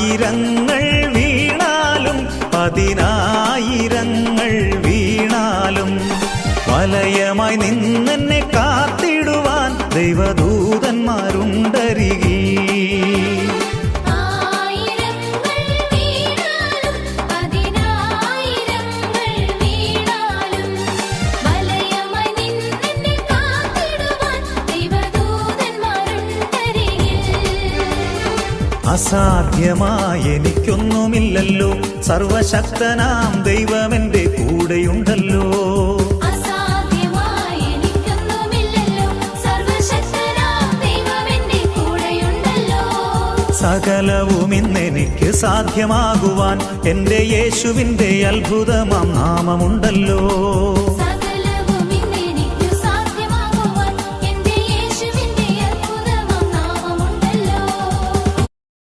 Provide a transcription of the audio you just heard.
ആയിരങ്ങൾ വീണാലും 10,000 വീണാലും വലയമായി നിന്നെന്നെ കാത്തിടുവാൻ ദൈവദൂതന്മാരുണ്ടരികിൽ. അസാധ്യമായി എനിക്കൊന്നുമില്ലല്ലോ, സർവശക്തനാം ദൈവമെന്റെ കൂടെയുണ്ടല്ലോ. സകലവും ഇന്നെനിക്ക് സാധ്യമാകുവാൻ എൻ്റെ യേശുവിൻ്റെ അത്ഭുതമാം നാമമുണ്ടല്ലോ.